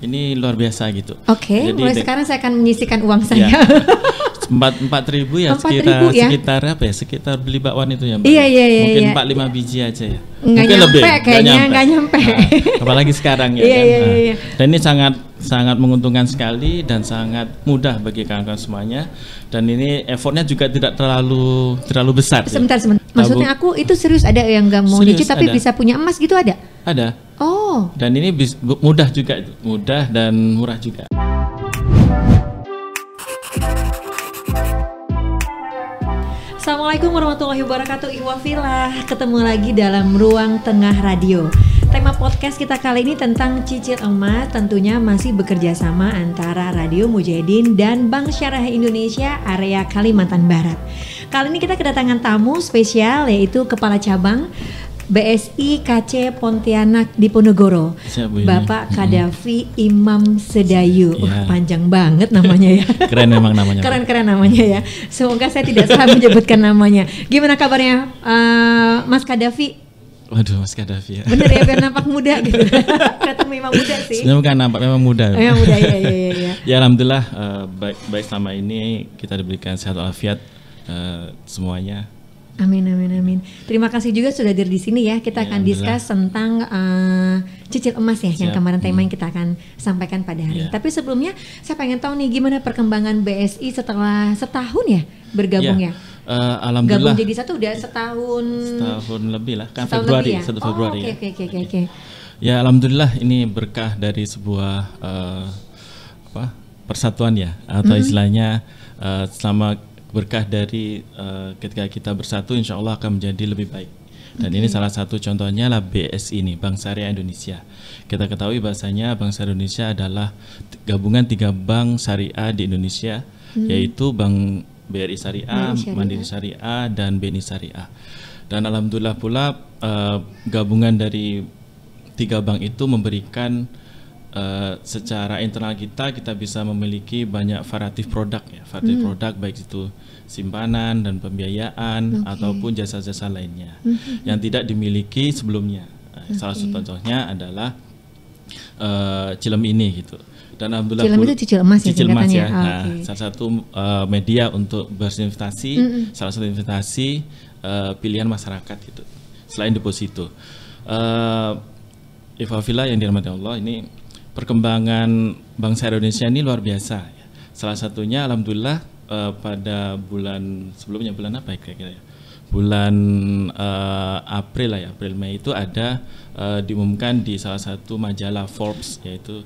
ini luar biasa gitu. Oke, mulai sekarang saya akan menyisihkan uang saya. Ya. 4.000 ya, 4.000 ya? sekitar apa ya? Sekitar beli bakwan itu ya, Mbak. Iya. Mungkin 4-5 biji aja ya. Mungkin lebih, kayaknya nggak nyampe. Nah, apalagi sekarang ya. Iya. Dan ini sangat menguntungkan sekali dan sangat mudah bagi kawan-kawan semuanya. Dan ini effortnya juga tidak terlalu besar. Sebentar. Maksudnya aku itu serius ada yang nggak mau nyicil tapi bisa punya emas gitu ada? Ada. Oh. Dan ini mudah juga, mudah dan murah juga. Assalamualaikum warahmatullahi wabarakatuh, Iwafillah. Ketemu lagi dalam Ruang Tengah Radio. Tema podcast kita kali ini tentang cicil emas, tentunya masih bekerja sama antara Radio Mujahidin dan Bank Syariah Indonesia area Kalimantan Barat. Kali ini kita kedatangan tamu spesial yaitu Kepala Cabang BSI KC Pontianak Diponegoro, Bapak Kadafi Imam Sedayu. Ya. Panjang banget namanya ya. Keren memang namanya. Keren namanya ya. Semoga saya tidak salah menyebutkan namanya. Gimana kabarnya Mas Kadafi? Waduh, Mas Kadafi ya. Bener ya, biar nampak muda gitu. Kata memang muda sih. Sebenarnya bukan nampak, memang muda. Memang muda, ya. Ya alhamdulillah, baik selama ini kita diberikan sehat walafiat semuanya. Amin. Terima kasih juga sudah hadir di sini ya. Kita akan discuss tentang cicil emas ya. Yang kemarin tema yang kita akan sampaikan pada hari. Tapi sebelumnya saya pengen tahu nih gimana perkembangan BSI setelah setahun ya bergabung ya. Alhamdulillah. Gabung jadi satu udah setahun lebih lah. Kan setahun Februari, lebih ya? 1 Februari. Oke. Ya alhamdulillah ini berkah dari sebuah persatuan ya, atau istilahnya selama berkah dari ketika kita bersatu, insya Allah akan menjadi lebih baik. Dan ini salah satu contohnya lah BSI ini, Bank Syariah Indonesia. Kita ketahui bahasanya Bank Syariah Indonesia adalah gabungan 3 bank syariah di Indonesia, yaitu Bank BRI Syariah, Mandiri Syariah, dan BNI Syariah. Dan alhamdulillah pula gabungan dari 3 bank itu memberikan secara internal kita bisa memiliki banyak variatif produk ya, produk baik itu simpanan dan pembiayaan ataupun jasa-jasa lainnya yang tidak dimiliki sebelumnya. Salah satu contohnya adalah Cilem ini gitu. Dan alhamdulillah Cilem itu cicil emas ya singkatannya. Nah, salah satu media untuk berinvestasi, salah satu investasi pilihan masyarakat gitu. Selain deposito. Ifafillah yang dirahmati Allah, ini perkembangan Bank Syariah Indonesia ini luar biasa ya. Salah satunya alhamdulillah pada bulan sebelumnya, bulan apa ya kira-kira ya? Bulan April lah ya, April Mei itu ada diumumkan di salah satu majalah Forbes, yaitu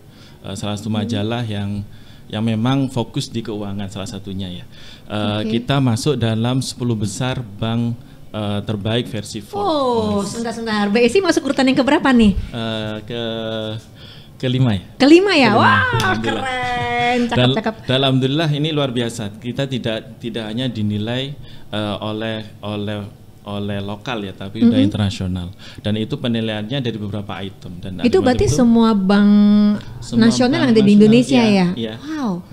salah satu majalah yang memang fokus di keuangan salah satunya ya. Kita masuk dalam 10 besar bank terbaik versi Forbes. Sebentar. BSI masuk urutan yang keberapa nih? Kelima ya. Kelima ya. Wah, keren. Cakep. Alhamdulillah ini luar biasa. Kita tidak hanya dinilai oleh lokal ya, tapi udah internasional. Dan itu penilaiannya dari beberapa item. Dan itu berarti semua bank nasional yang ada di Indonesia ya? Iya. Wow.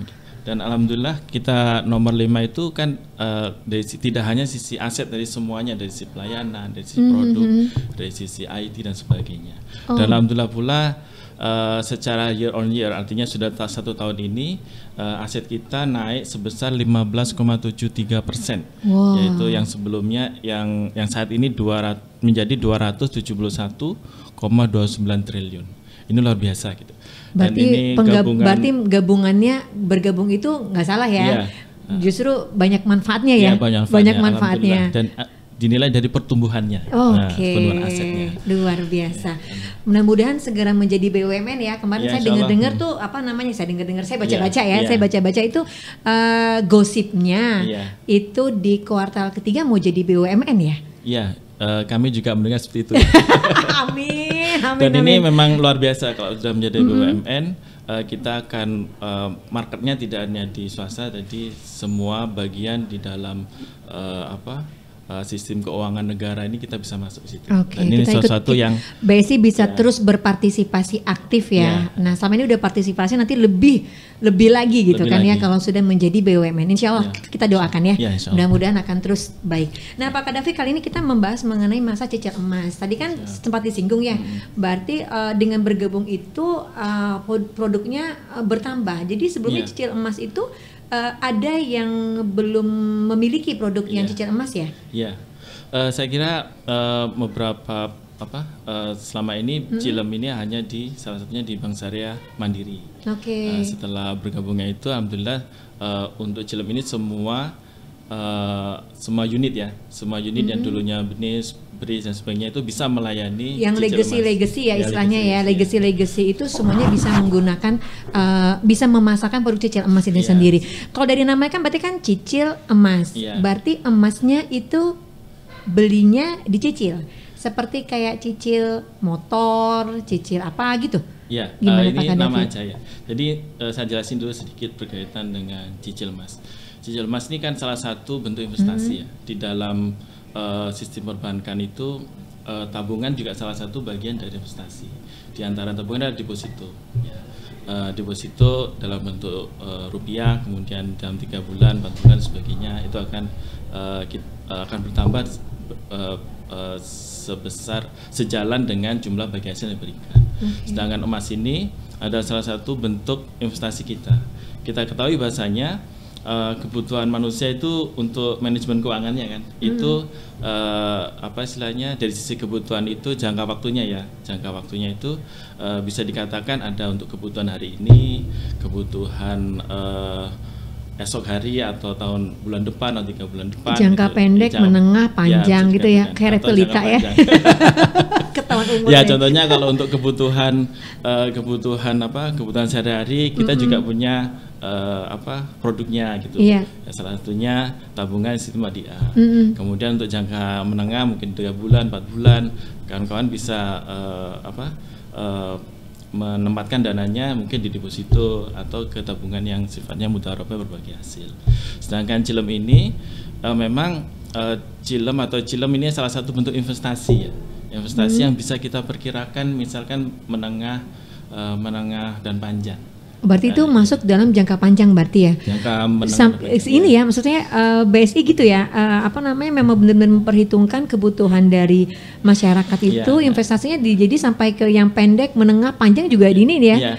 Dan alhamdulillah kita nomor 5 itu kan tidak hanya sisi aset, dari semuanya, dari sisi pelayanan, dari sisi produk, dari sisi IT dan sebagainya. Dan alhamdulillah pula secara year on year, artinya sudah 1 tahun ini aset kita naik sebesar 15,73%, yaitu yang sebelumnya yang saat ini menjadi 271,29 triliun. Ini luar biasa gitu. Berarti berarti gabungannya bergabung itu nggak salah ya? Justru banyak manfaatnya ya? Banyak manfaatnya. Dan dinilai dari pertumbuhannya, pertumbuhan asetnya. Luar biasa. Mudah-mudahan segera menjadi BUMN ya. Kemarin saya dengar-dengar tuh saya baca-baca saya baca-baca itu gosipnya itu di kuartal ketiga mau jadi BUMN ya. Iya, kami juga mendengar seperti itu. Amin. Dan ini memang luar biasa kalau sudah menjadi BUMN. Kita akan marketnya tidak hanya di swasta, jadi semua bagian di dalam sistem keuangan negara ini kita bisa masuk situ. Oke, Dan ini kita sesuatu yang BSI bisa terus berpartisipasi aktif ya. Nah, selama ini udah partisipasi, nanti lebih lagi gitu Lebih kan ya lagi. kalau sudah menjadi BUMN. Insya Allah kita doakan ya. Ya, insya Allah. Mudah-mudahan akan terus baik. Nah, Pak Kadafi, kali ini kita membahas mengenai masa cicil emas. Tadi kan sempat disinggung ya. Berarti dengan bergabung itu produknya bertambah. Jadi sebelumnya cicil emas itu ada yang belum memiliki produk yang cicil emas ya? Iya, saya kira beberapa selama ini Cilem ini hanya salah satunya di Bank Syariah Mandiri. Oke. Setelah bergabungnya itu, alhamdulillah untuk Cilem ini semua unit yang dulunya BRIS dan sebagainya itu bisa melayani yang legacy ya istilahnya ya, legacy itu semuanya bisa menggunakan bisa memasarkan produk cicil emas ini sendiri. Kalau dari namanya kan berarti kan cicil emas, berarti emasnya itu belinya dicicil, seperti kayak cicil motor, cicil apa gitu. Ya, Gimana ini Pak Kadafi? nama aja ya. Jadi saya jelasin dulu sedikit berkaitan dengan cicil emas. Cicil emas ini kan salah satu bentuk investasi ya. Di dalam sistem perbankan itu tabungan juga salah satu bagian dari investasi. Di antara tabungan ada deposito. Ya. Deposito dalam bentuk rupiah, kemudian dalam 3 bulan, 4 bulan sebagainya itu akan bertambah sebesar sejalan dengan jumlah bagi hasil yang diberikan. Sedangkan emas ini adalah salah satu bentuk investasi kita. Kita ketahui bahasanya kebutuhan manusia itu untuk manajemen keuangannya kan, itu istilahnya dari sisi kebutuhan itu jangka waktunya itu bisa dikatakan ada untuk kebutuhan hari ini, kebutuhan esok hari atau bulan depan atau 3 bulan depan. Jangka gitu. pendek, menengah, panjang gitu ya, kayak repelita ya. Ketahuan umurnya. Ya, contohnya kalau untuk kebutuhan sehari-hari kita juga punya produknya gitu. Ya, salah satunya tabungan sistem ADA. Kemudian untuk jangka menengah mungkin 3 bulan, 4 bulan, kawan-kawan bisa menempatkan dananya mungkin di deposito atau ke tabungan yang sifatnya mudharabah berbagi hasil. Sedangkan Cilem ini memang Cilem ini salah satu bentuk investasi ya. Investasi yang bisa kita perkirakan misalkan menengah dan panjang. Berarti itu masuk dalam jangka panjang berarti ya. Jangka menengah. Ini ya maksudnya BSI gitu ya. Memang benar-benar memperhitungkan kebutuhan dari masyarakat itu, investasinya jadi sampai ke yang pendek, menengah, panjang juga di ini ya.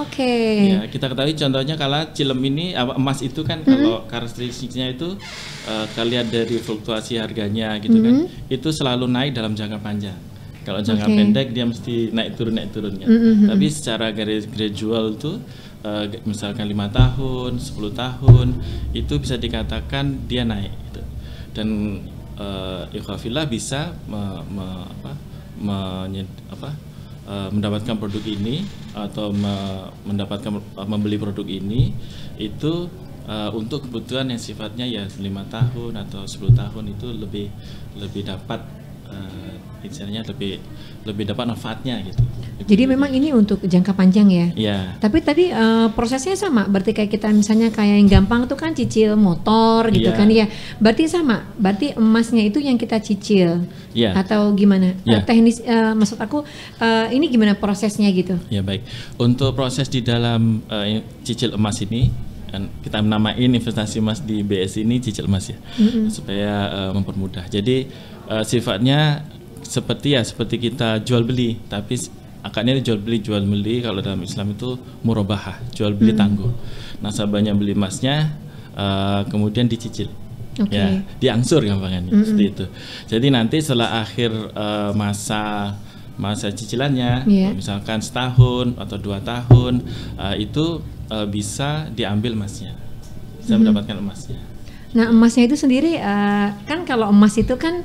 Oke. Ya, kita ketahui contohnya kalau Cilem ini emas itu kan kalau karakteristiknya itu kalian dari fluktuasi harganya gitu kan, itu selalu naik dalam jangka panjang. Kalau jangka pendek dia mesti naik turun kan. Tapi secara gradual itu misalkan 5 tahun, 10 tahun itu bisa dikatakan dia naik gitu. Dan ikhwafillah bisa mendapatkan produk ini atau membeli produk ini itu untuk kebutuhan yang sifatnya ya 5 tahun atau 10 tahun itu lebih dapat misalnya lebih dapat manfaatnya gitu. Jadi memang ini untuk jangka panjang ya. Iya. Tapi tadi prosesnya sama. Berarti kayak kita misalnya kayak yang gampang tuh kan cicil motor gitu kan ya. Berarti sama. Berarti emasnya itu yang kita cicil. Iya. Atau gimana? Teknis maksud aku ini gimana prosesnya gitu? Ya baik. Untuk proses di dalam cicil emas ini kita namain investasi emas di BSI ini cicil emas ya. Supaya mempermudah. Jadi sifatnya seperti kita jual beli, tapi akadnya jual beli kalau dalam Islam itu murabahah, jual beli tangguh. Nasabahnya beli emasnya kemudian dicicil. Ya, diangsur gampangannya seperti itu. Jadi nanti setelah akhir masa cicilannya, misalkan setahun atau 2 tahun, itu bisa diambil emasnya, bisa mendapatkan emasnya. Nah, emasnya itu sendiri kan kalau emas itu kan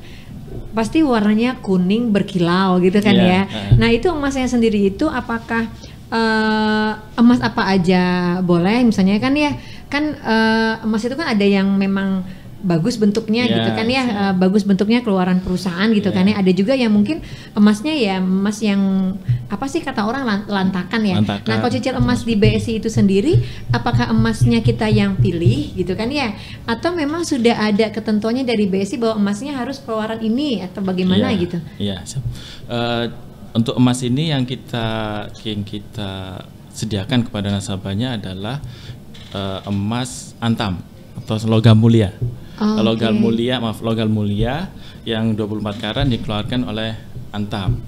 pasti warnanya kuning berkilau gitu kan ya. Nah, itu emasnya sendiri itu apakah emas apa aja boleh? Misalnya kan ya, kan emas itu kan ada yang memang bagus bentuknya gitu kan ya, bagus bentuknya keluaran perusahaan gitu kan ya. Ada juga yang mungkin emasnya ya emas yang apa sih kata orang lantakan ya. Lantakan. Nah kalau cicil emas di BSI itu sendiri, apakah emasnya kita yang pilih gitu kan ya, atau memang sudah ada ketentuannya dari BSI bahwa emasnya harus keluaran ini atau bagaimana gitu? Iya. Untuk emas ini yang kita sediakan kepada nasabahnya adalah emas antam atau logam mulia. Logam mulia yang 24 karat dikeluarkan oleh Antam.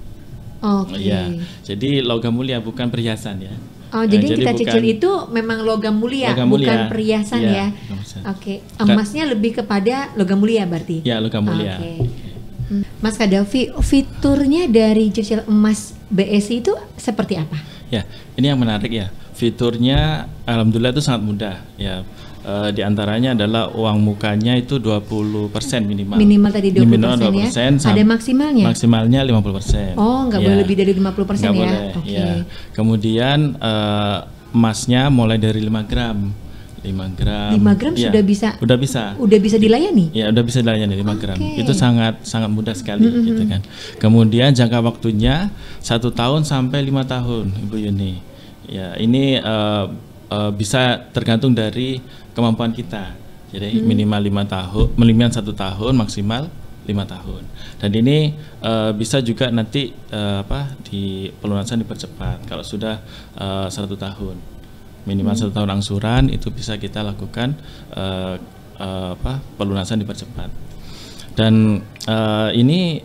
Jadi logam mulia bukan perhiasan ya. Jadi kita cicil itu memang logam mulia, bukan perhiasan ya. Emasnya lebih kepada logam mulia berarti. Ya, logam mulia. Mas Kadafi, fiturnya dari cicil emas BSI itu seperti apa? Ya, ini yang menarik ya. Fiturnya alhamdulillah itu sangat mudah ya. Di antaranya adalah uang mukanya itu 20% minimal. Minimal tadi 20%, minimal 20% ya. Ada maksimalnya? Maksimalnya 50%. Oh, nggak boleh lebih dari 50% ya? Boleh, ya. Kemudian emasnya mulai dari 5 gram. 5 gram ya, sudah bisa dilayani? Ya, udah bisa dilayani 5 gram. Itu sangat mudah sekali gitu kan. Kemudian jangka waktunya 1 tahun sampai 5 tahun, Ibu Yuni. Ya, ini bisa tergantung dari kemampuan kita. Jadi minimal 5 tahun, minimal 1 tahun, maksimal 5 tahun. Dan ini bisa juga nanti di pelunasan dipercepat. Kalau sudah 1 tahun, minimal 1 tahun angsuran itu bisa kita lakukan pelunasan dipercepat. Dan ini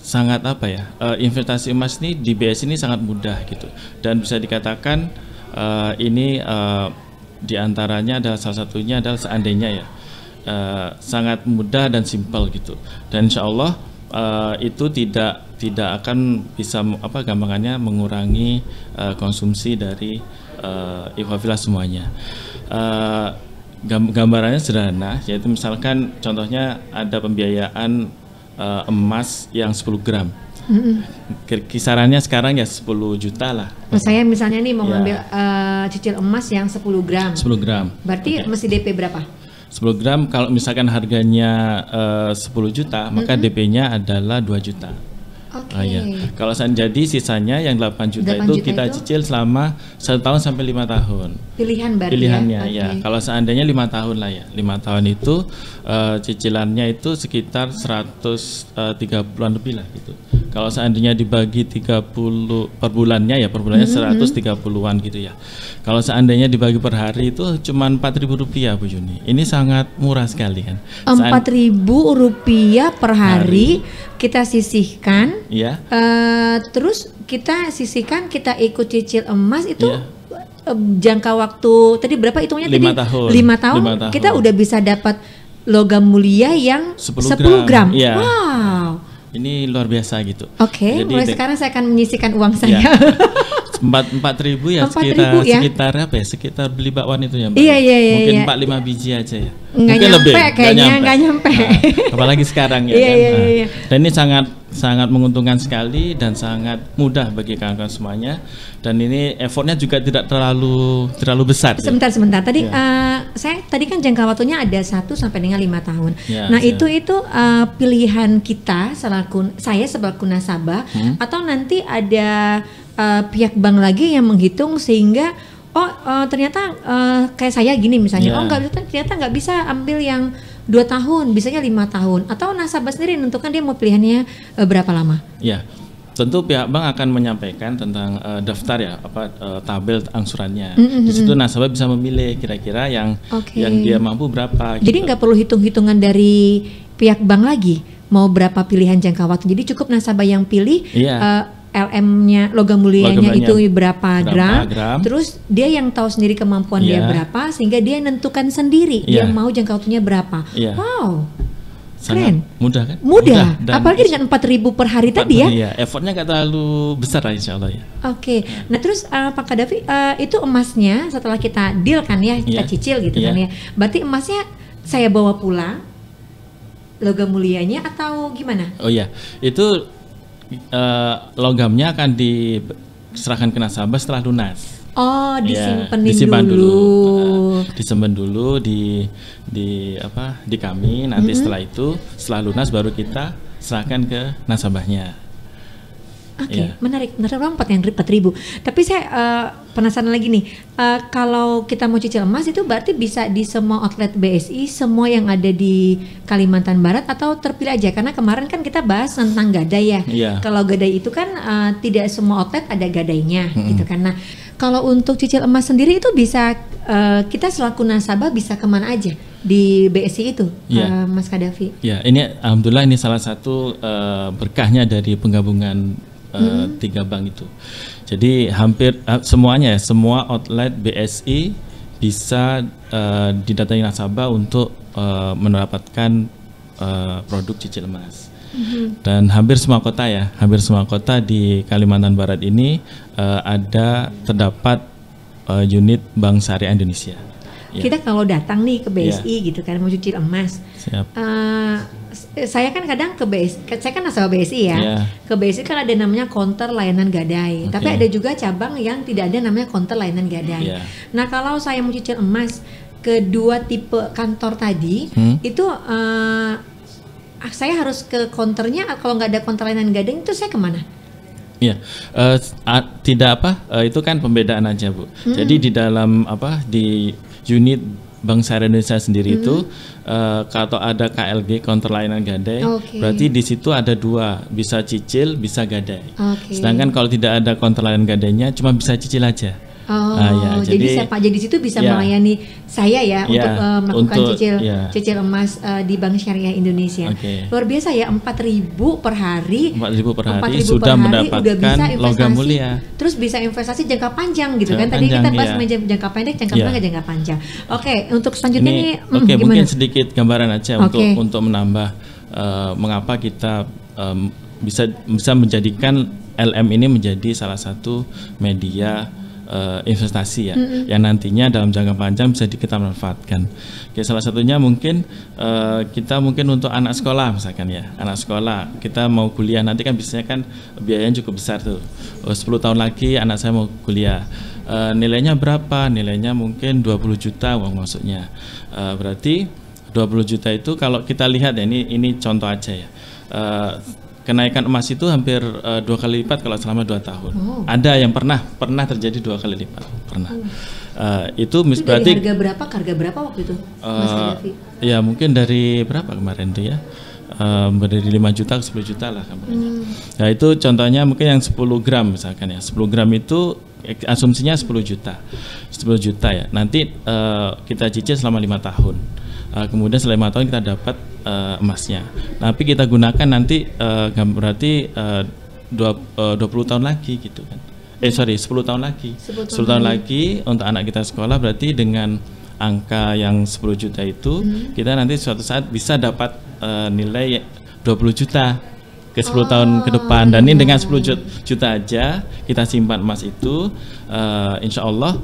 sangat investasi emas ini di BSI ini sangat mudah gitu. Dan bisa dikatakan ini diantaranya adalah salah satunya adalah seandainya ya sangat mudah dan simpel gitu, dan insya Allah itu tidak akan bisa gampangannya mengurangi konsumsi dari Ikhwafillah semuanya. Gambarannya sederhana, yaitu misalkan contohnya ada pembiayaan emas yang 10 gram. Kisarannya sekarang ya 10 juta lah. Saya misalnya nih mau ngambil cicil emas yang 10 gram. 10 gram. Berarti mesti DP berapa? 10 gram kalau misalkan harganya 10 juta, maka DP-nya adalah 2 juta. Kalau jadi sisanya yang 8 juta itu kita cicil selama 1 tahun sampai 5 tahun. Pilihan berarti pilihannya ya. Kalau seandainya 5 tahun lah ya. 5 tahun itu cicilannya itu sekitar 130-an lebih lah gitu. Kalau seandainya dibagi 30 per bulannya ya, per bulannya 130-an gitu ya. Kalau seandainya dibagi per hari itu cuma Rp4.000 Bu Yuni. Ini sangat murah sekali kan. Rp4.000 per hari kita sisihkan. Iya. Terus kita sisihkan, kita ikut cicil emas itu jangka waktu tadi berapa hitungnya 5 tadi? Tahun. 5 tahun. Kita udah bisa dapat logam mulia yang 10 gram. Ya. Wow. Ini luar biasa gitu. Mulai sekarang saya akan menyisihkan uang saya. 4.000 ya, sekitar beli bakwan itu ya Mbak. Mungkin 4-5 biji aja ya. Nggak nyampe. Apalagi sekarang ya kan. Dan ini sangat menguntungkan sekali dan sangat mudah bagi kawan-kawan semuanya. Dan ini effortnya juga tidak terlalu besar. Sebentar. Tadi saya tadi kan jangka waktunya ada 1 sampai dengan 5 tahun. Itu pilihan kita saya selaku nasabah atau nanti ada pihak bank lagi yang menghitung sehingga ternyata kayak saya gini misalnya ternyata nggak bisa ambil yang 2 tahun, bisanya 5 tahun, atau nasabah sendiri menentukan dia mau pilihannya berapa lama? Ya, tentu pihak bank akan menyampaikan tentang daftar ya tabel angsurannya. Di situ nasabah bisa memilih kira-kira yang dia mampu berapa. Jadi nggak perlu hitung-hitungan dari pihak bank lagi mau berapa pilihan jangka waktu. Jadi cukup nasabah yang pilih LM-nya, logam mulianya itu berapa gram, terus dia yang tahu sendiri kemampuan dia berapa, sehingga dia menentukan sendiri dia mau jangka waktunya berapa. Wow, keren. Mudah kan? Mudah. Apalagi dengan 4.000 per hari tadi ya. Iya, effortnya nggak terlalu besar lah insya Allah ya. Nah terus Pak Kadafi, itu emasnya setelah kita deal kan ya, kita cicil gitu kan ya. Berarti emasnya saya bawa pulang, logam mulianya atau gimana? Itu logamnya akan diserahkan ke nasabah setelah lunas. Oh, Ya, disimpan dulu. Disimpan dulu di kami. Nanti setelah lunas baru kita serahkan ke nasabahnya. Oke, menarik. Benar 4.000. Tapi saya penasaran lagi nih. Kalau kita mau cicil emas itu berarti bisa di semua outlet BSI, semua yang ada di Kalimantan Barat, atau terpilih aja? Karena kemarin kan kita bahas tentang gadai ya. Kalau gadai itu kan tidak semua outlet ada gadainya, gitu kan. Nah, kalau untuk cicil emas sendiri itu bisa kita selaku nasabah bisa kemana aja di BSI itu, Mas Kadafi? Ya, ini alhamdulillah ini salah satu berkahnya dari penggabungan 3 bank itu. Jadi hampir semuanya, semua outlet BSI bisa didatangi nasabah untuk mendapatkan produk cicil emas. Dan hampir semua kota di Kalimantan Barat ini terdapat unit Bank Syariah Indonesia. Kita kalau datang nih ke BSI gitu kan mau cicil emas, saya kan kadang ke BSI, saya kan nasabah BSI ya. Ke BSI kan ada namanya counter layanan gadai, tapi ada juga cabang yang tidak ada namanya counter layanan gadai. Nah, kalau saya mau cicil emas kedua tipe kantor tadi, itu saya harus ke counternya. Kalau nggak ada counter layanan gadai itu saya kemana? Itu kan pembedaan aja, Bu. Jadi di dalam di unit Bank Syariah Indonesia sendiri itu kalau ada KLG, counter layanan gadai, berarti di situ ada 2, bisa cicil, bisa gadai. Sedangkan kalau tidak ada counter layanan gadainya, cuma bisa cicil aja. Jadi siapa aja di situ bisa melayani saya ya untuk melakukan cicil emas di Bank Syariah Indonesia. Luar biasa ya, 4.000 per hari. 4.000 per hari sudah mendapatkan logam mulia. Terus bisa investasi jangka panjang gitu kan. Tadi kita bahas jangka pendek, jangka panjang. Untuk selanjutnya nih gimana? Mungkin sedikit gambaran aja untuk menambah mengapa kita bisa menjadikan LM ini menjadi salah satu media investasi yang nantinya dalam jangka panjang bisa kita manfaatkan. Salah satunya mungkin kita untuk anak sekolah misalkan anak sekolah kita mau kuliah nanti kan biasanya kan biayanya cukup besar tuh. 10 tahun lagi anak saya mau kuliah, nilainya berapa? Nilainya mungkin 20 juta uang masuknya. Berarti 20 juta itu kalau kita lihat ini contoh aja ya. Kenaikan emas itu hampir 2 kali lipat kalau selama 2 tahun. Ada yang pernah terjadi 2 kali lipat. Itu berarti dari harga berapa waktu itu, Mas Kadafi? Ya mungkin dari berapa kemarin tuh ya? Dari 5 juta ke 10 juta lah kemarin. Nah itu contohnya mungkin yang 10 gram misalkan ya. 10 gram itu asumsinya 10 juta. 10 juta ya. Nanti kita cicil selama 5 tahun. Kemudian setelah 5 tahun kita dapat emasnya. Tapi kita gunakan nanti berarti 20 tahun lagi gitu kan. 10 tahun lagi. 10 tahun lagi untuk anak kita sekolah, berarti dengan angka yang 10 juta itu kita nanti suatu saat bisa dapat nilai 20 juta ke 10 tahun ke depan. Dan ini dengan 10 juta aja kita simpan emas itu, insya Allah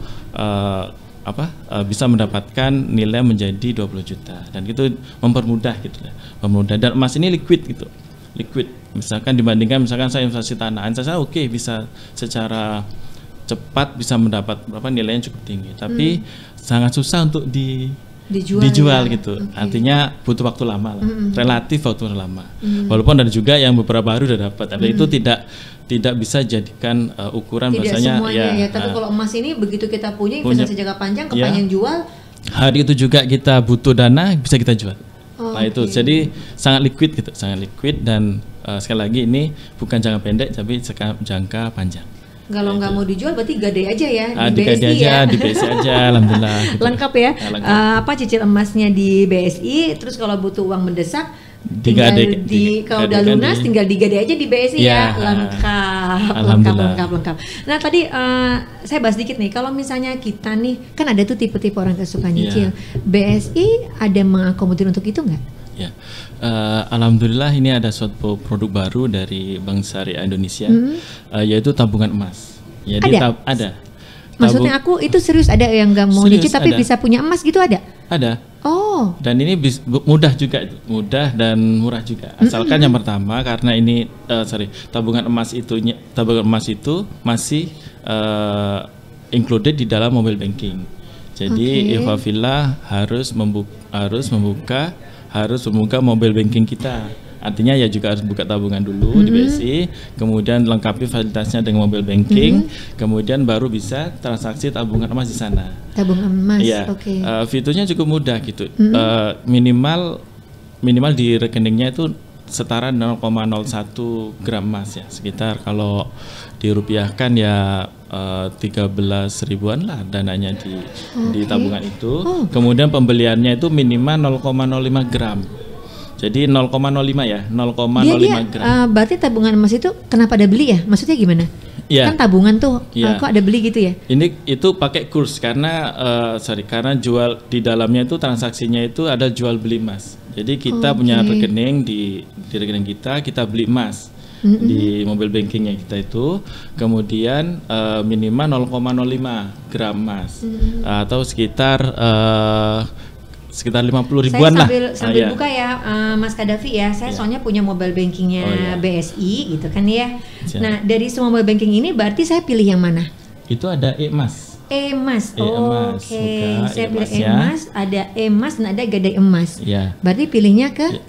bisa mendapatkan nilai menjadi 20 juta, dan itu mempermudah gitu ya. Dan emas ini liquid. Misalkan dibandingkan saya investasi tanah, saya bisa secara cepat bisa mendapat nilainya cukup tinggi, tapi sangat susah untuk dijual gitu. Artinya butuh waktu lama lah, relatif waktu lama. Walaupun ada juga yang beberapa hari udah dapat, tapi itu tidak bisa jadikan ukuran bahasanya semuanya, tapi kalau emas ini begitu kita punya investasi jangka panjang, kepengen jual, hari itu juga kita butuh dana, bisa kita jual. Itu jadi sangat liquid dan sekali lagi ini bukan jangka pendek tapi jangka panjang. Kalau nggak mau dijual berarti gadai aja ya di BSI ya. Di BSI aja, alhamdulillah. Gitu. Lengkap ya. Lengkap. Cicil emasnya di BSI, terus kalau butuh uang mendesak tinggal kalau udah lunas tinggal digadai aja di BSI ya. Lengkap. Nah tadi saya bahas dikit nih, kalau misalnya kita nih kan ada tuh tipe-tipe orang yang suka nyicil, BSI ada mengakomodir untuk itu nggak? Ya, alhamdulillah ini ada suatu produk baru dari Bank Syariah Indonesia, yaitu tabungan emas. Jadi ada. Maksudnya aku itu serius ada yang nggak mau nyicil tapi bisa punya emas gitu ada? Ada. Dan ini mudah juga, mudah dan murah juga. Asalkan yang pertama karena tabungan emas itu masih included di dalam mobile banking. Jadi Ikhwafillah harus membuka mobile banking kita. Artinya ya juga harus buka tabungan dulu di BSI, kemudian lengkapi fasilitasnya dengan mobile banking, kemudian baru bisa transaksi tabungan emas di sana. Tabungan emas, ya, fiturnya cukup mudah gitu. Minimal di rekeningnya itu setara 0,01 gram emas ya, sekitar kalau dirupiahkan ya 13 ribuan lah dananya di tabungan itu. Kemudian pembeliannya itu minimal 0,05 gram. Jadi 0,05 ya, 0,05 gram. Berarti tabungan emas itu kenapa ada beli ya? Maksudnya gimana? Ya. Kan tabungan tuh, kok ada beli gitu ya? Itu pakai kurs karena karena jual di dalamnya itu transaksinya itu ada jual beli emas. Jadi kita punya rekening di rekening kita beli emas di mobile bankingnya kita itu, kemudian minimal 0,05 gram emas atau sekitar 50 ribuan lah. Sambil buka ya, Mas Qaddafi ya. Saya soalnya punya mobile bankingnya BSI gitu kan ya. Nah dari semua mobile banking ini berarti saya pilih yang mana? Itu ada emas. Emas. Oke. Saya pilih emas. Ada emas dan ada gadai emas. Ya. Berarti pilihnya ke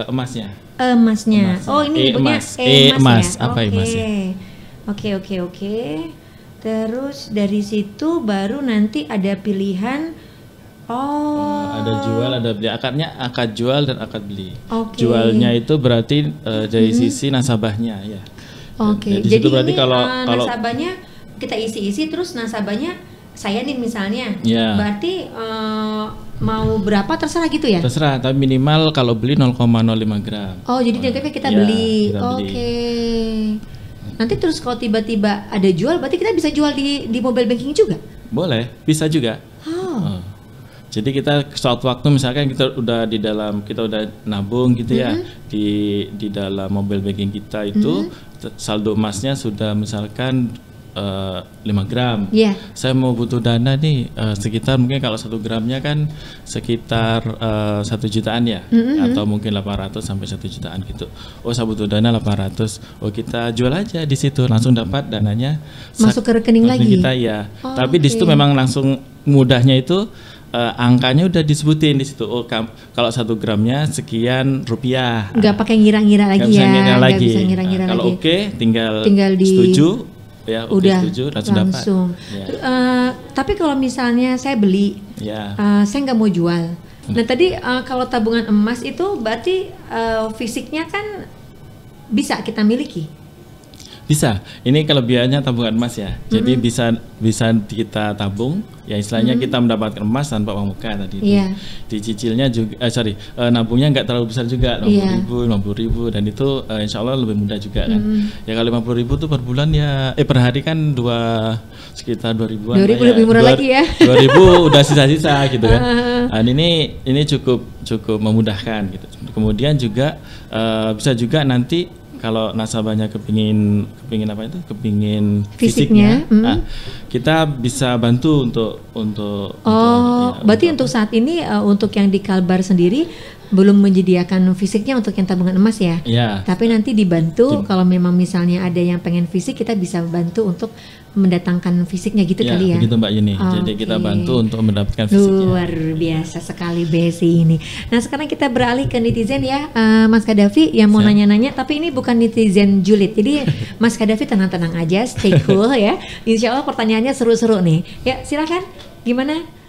emasnya. Emasnya. Oh ini ibunya emas ya. Apa emasnya? Oke. Terus dari situ baru nanti ada pilihan. Ada jual, ada beli. Akad jual dan akad beli. Jualnya itu berarti dari sisi nasabahnya ya. Jadi berarti kalau nasabahnya kita isi terus nasabahnya saya nih misalnya. Berarti mau berapa terserah gitu ya? Terserah, tapi minimal kalau beli 0,05 gram. Jadi kita beli. Nanti terus kalau tiba-tiba ada jual, berarti kita bisa jual di mobile banking juga? Boleh, bisa juga. Jadi kita suatu waktu misalkan kita udah nabung gitu ya di dalam mobile banking kita itu saldo emasnya sudah misalkan 5 gram. Saya mau butuh dana nih sekitar mungkin kalau 1 gramnya kan sekitar 1 jutaan ya, atau mungkin 800 sampai 1 jutaan gitu. Saya butuh dana 800. Kita jual aja di situ, langsung dapat dananya masuk ke rekening lagi kita ya. Tapi di situ memang langsung mudahnya itu angkanya udah disebutin di situ. Kalau 1 gramnya sekian rupiah. Nggak pakai ngira-ngira lagi ya. Nggak bisa ngira-ngira lagi. Kalau tinggal di setuju ya, udah setuju langsung. Tapi kalau misalnya saya beli, saya nggak mau jual. Nah tadi kalau tabungan emas itu berarti fisiknya kan bisa kita miliki. Bisa. Ini kelebihannya tabungan emas ya. Jadi bisa kita tabung. Ya istilahnya kita mendapatkan emas tanpa uang muka tadi itu. Dicicilnya juga, nabungnya nggak terlalu besar juga, 50.000 dan itu insya Allah lebih mudah juga kan. Ya kalau 50.000 tuh per bulan ya, per hari kan sekitar 2.000-an. 2.000 lebih murah lagi ya. 2.000 udah sisa-sisa gitu kan. Dan ini cukup memudahkan gitu. Kemudian juga bisa juga nanti kalau nasabahnya kepingin apa itu? Kepingin fisiknya. Kita bisa bantu untuk berarti untuk saat ini untuk yang di Kalbar sendiri belum menyediakan fisiknya untuk yang tabungan emas ya? Tapi nanti dibantu kalau memang misalnya ada yang pengen fisik, kita bisa bantu untuk mendatangkan fisiknya gitu kali ya? Begitu Mbak Yuni. Jadi kita bantu untuk mendapatkan fisiknya. Luar biasa sekali BSI ini. Nah sekarang kita beralih ke netizen ya, Mas Qaddafi yang mau nanya-nanya, tapi ini bukan netizen julid. Jadi Mas Qaddafi tenang-tenang aja, stay cool ya. Insya Allah pertanyaannya seru-seru nih. Ya silakan, gimana?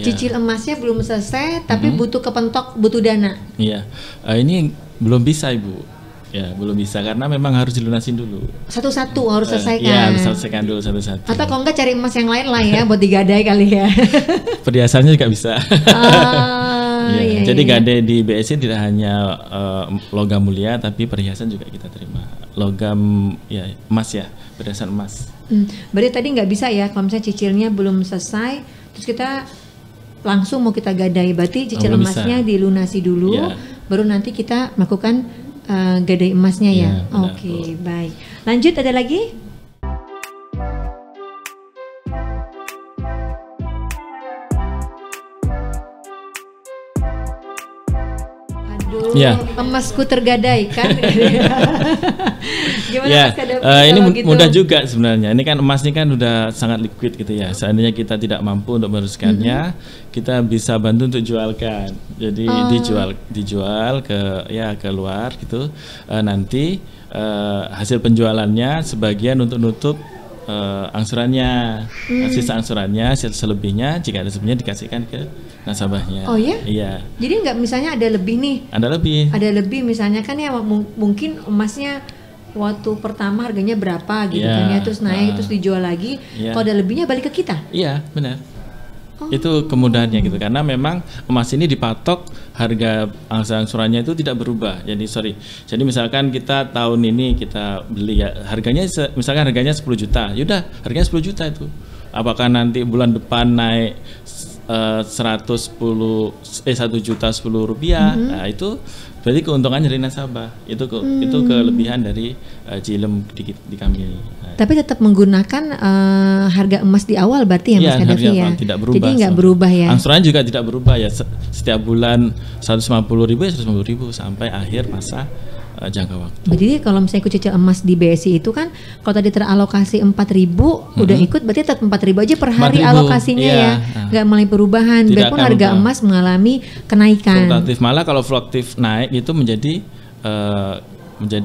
Cicil emasnya belum selesai, tapi butuh kepentok, butuh dana. Iya, ini belum bisa Ibu. Ya, belum bisa karena memang harus dilunasin dulu. Satu-satu harus selesaikan. Iya, harus selesaikan dulu satu-satu. Atau kalau enggak cari emas yang lain lah ya, buat digadai kali ya. Perhiasannya juga bisa. Jadi gadai di BSI tidak hanya logam mulia, tapi perhiasan juga kita terima. Logam ya emas ya, perhiasan emas. Berarti tadi nggak bisa ya, kalau misalnya cicilnya belum selesai, terus kita langsung mau kita gadai, berarti cicil emasnya dilunasi dulu, baru nanti kita melakukan gadai emasnya ya. Oke, baik. Lanjut, ada lagi? Aduh, Ya. emasku tergadaikan. Gimana Ya, Mas Kadafi ini kalau gitu? mudah juga sebenarnya. Ini kan emas ini kan udah sangat liquid gitu ya. Seandainya kita tidak mampu untuk meneruskannya, kita bisa bantu untuk jualkan. Jadi dijual ke luar gitu. Nanti hasil penjualannya sebagian untuk nutup angsurannya, sisa angsurannya, selebihnya jika ada selebihnya dikasihkan ke nasabahnya. Oh ya? Iya. Jadi nggak misalnya ada lebih nih? Ada lebih. Ada lebih misalnya kan ya mungkin emasnya waktu pertama harganya berapa gitu kan ya, terus naik terus dijual lagi. Kalau ada lebihnya balik ke kita? Iya, benar. Itu kemudahannya gitu, karena memang emas ini dipatok harga angsurannya itu tidak berubah. Jadi misalkan kita tahun ini kita beli ya harganya misalkan harganya 10 juta. Yaudah, harganya 10 juta itu. Apakah nanti bulan depan naik 1.10.10 rupiah? Nah, itu berarti keuntungan dari nasabah. Itu kelebihan dari Cilem di kami. Tapi tetap menggunakan harga emas di awal berarti ya Mas Kadafi ya? Tidak berubah. Jadi nggak berubah ya? Angsurannya juga tidak berubah ya. Setiap bulan 150.000 ya 150.000 sampai akhir masa jangka waktu. Jadi kalau misalnya ikut cicil emas di BSI itu kan kalau tadi teralokasi 4.000 udah ikut berarti tetap 4.000 aja per hari 4.000, alokasinya ya. Nggak mulai perubahan. Biarpun harga emas mengalami kenaikan. Fluktuatif, malah kalau fluktuatif naik itu menjadi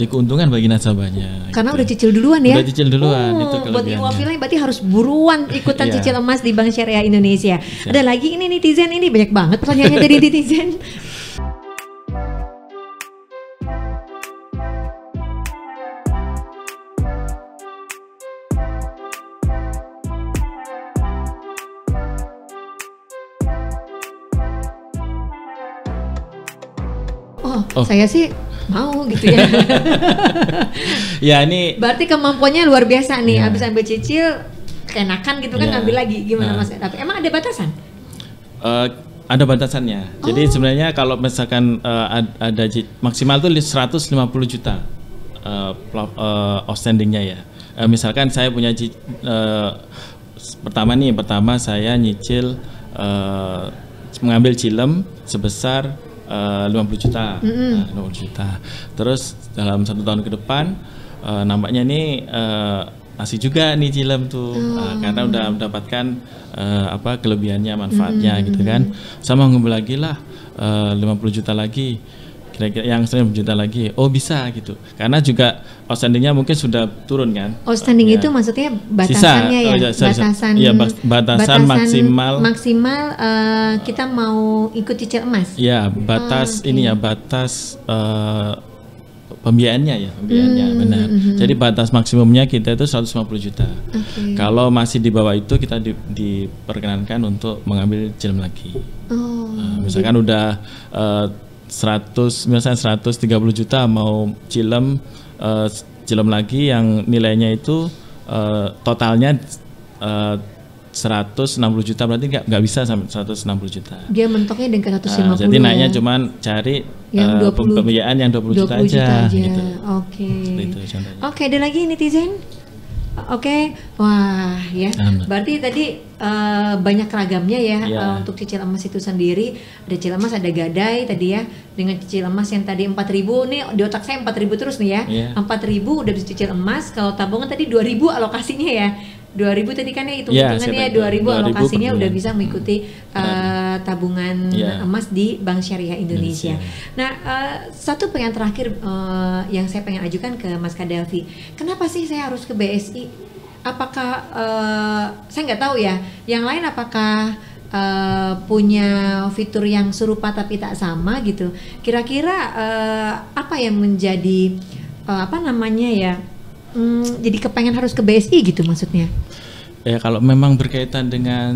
keuntungan bagi nasabahnya. Karena gitu. udah cicil duluan ya. Udah cicil duluan, itu kelebihannya. Buat Iwafila berarti harus buruan ikutan cicil emas di Bank Syariah Indonesia. Ada lagi ini netizen ini banyak banget pertanyaannya dari netizen. Saya sih mau gitu ya. Ya ini berarti kemampuannya luar biasa nih. Habis ambil cicil keenakan gitu kan ngambil lagi. Gimana Mas? Tapi emang ada batasan? Ada batasannya. Jadi sebenarnya kalau misalkan ada maksimal tuh 150 juta outstandingnya ya. Misalkan saya punya pertama saya nyicil mengambil Cilem sebesar 50 juta, 50 juta. Terus dalam 1 tahun ke depan nampaknya ini asik juga nih Cilem tuh, karena udah mendapatkan kelebihannya, manfaatnya gitu kan. Sama ngambil lagi lah 50 juta lagi, kira-kira yang 100 juta lagi. Oh bisa gitu, karena juga outstandingnya mungkin sudah turun kan. Outstanding itu maksudnya batasannya batasan maksimal kita mau ikut cicil emas. Ya batas batas pembiayaannya benar. Jadi batas maksimumnya kita itu 150 juta. Kalau masih di bawah itu kita diperkenankan untuk mengambil Cilem lagi. Misalkan udah 130 juta mau Cilem lagi yang nilainya itu totalnya 160 juta, berarti nggak bisa sampai 160 juta. Dia mentoknya dengan 150. Jadi naiknya cuman cari pembiayaan yang 20 juta aja. Gitu. Oke, ada lagi netizen? Oke, wah ya. Berarti tadi banyak ragamnya ya untuk cicil emas itu sendiri. Ada cicil emas, ada gadai tadi ya. Dengan cicil emas yang tadi 4.000 nih di otak saya 4.000 terus nih ya. 4.000 udah bisa cicil emas. Kalau tabungan tadi 2.000 alokasinya ya. 2.000 tadi kan ya hitung-hitungannya 2.000 alokasinya udah bisa mengikuti tabungan emas di Bank Syariah Indonesia. Nah, satu pertanyaan terakhir yang saya pengen ajukan ke Mas Kadafi. Kenapa sih saya harus ke BSI? Apakah saya nggak tahu ya. Yang lain apakah punya fitur yang serupa tapi tak sama gitu. Kira-kira apa yang menjadi jadi kepengen harus ke BSI gitu maksudnya? Ya kalau memang berkaitan dengan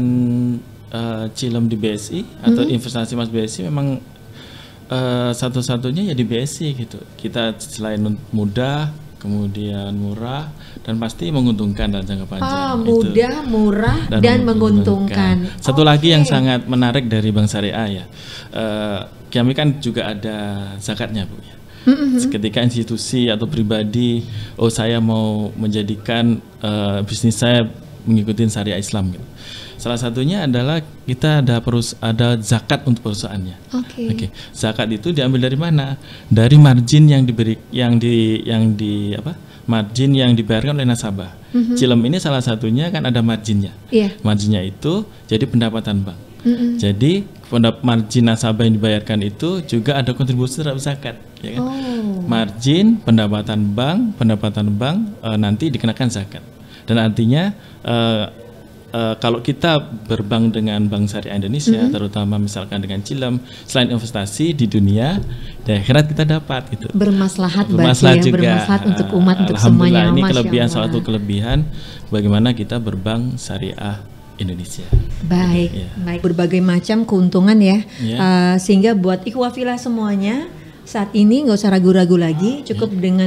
Cilem di BSI atau investasi emas BSI memang satu-satunya ya di BSI gitu. Kita selain mudah, kemudian murah dan pasti menguntungkan dalam jangka panjang. Mudah, murah dan menguntungkan. Satu lagi yang sangat menarik dari Bank Syariah ya, kami kan juga ada zakatnya Bu ya. Ketika institusi atau pribadi, saya mau menjadikan bisnis saya mengikuti syariah Islam gitu. Salah satunya adalah kita ada zakat untuk perusahaannya. Oke. Zakat itu diambil dari mana? Dari margin margin yang dibayarkan oleh nasabah. Cilem ini salah satunya kan ada marginnya. Marginnya itu jadi pendapatan bank. Jadi margin nasabah yang dibayarkan itu juga ada kontribusi terhadap zakat, ya kan? Margin pendapatan bank nanti dikenakan zakat. Dan artinya kalau kita berbank dengan Bank Syariah Indonesia, terutama misalkan dengan Cilem, selain investasi di dunia, di akhirat kita dapat gitu. Bermaslahat juga. Bermaslahat untuk umat, untuk semuanya. Ini kelebihan, salah satu kelebihan bagaimana kita berbank Syariah Indonesia. Baik, baik. Berbagai macam keuntungan ya, sehingga buat ikhwafillah semuanya saat ini nggak usah ragu-ragu lagi, cukup dengan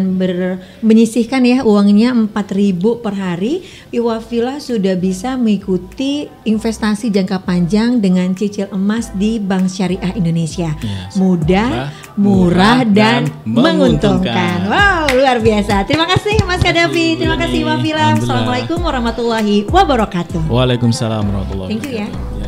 menyisihkan ya uangnya 4.000 per hari, ikhwafillah sudah bisa mengikuti investasi jangka panjang dengan cicil emas di Bank Syariah Indonesia. Mudah, murah dan menguntungkan. Wow, luar biasa. Terima kasih Mas Kadafi, terima kasih ikhwafillah. Assalamualaikum warahmatullahi wabarakatuh. Waalaikumsalam warahmatullahi wabarakatuh. Thank you ya.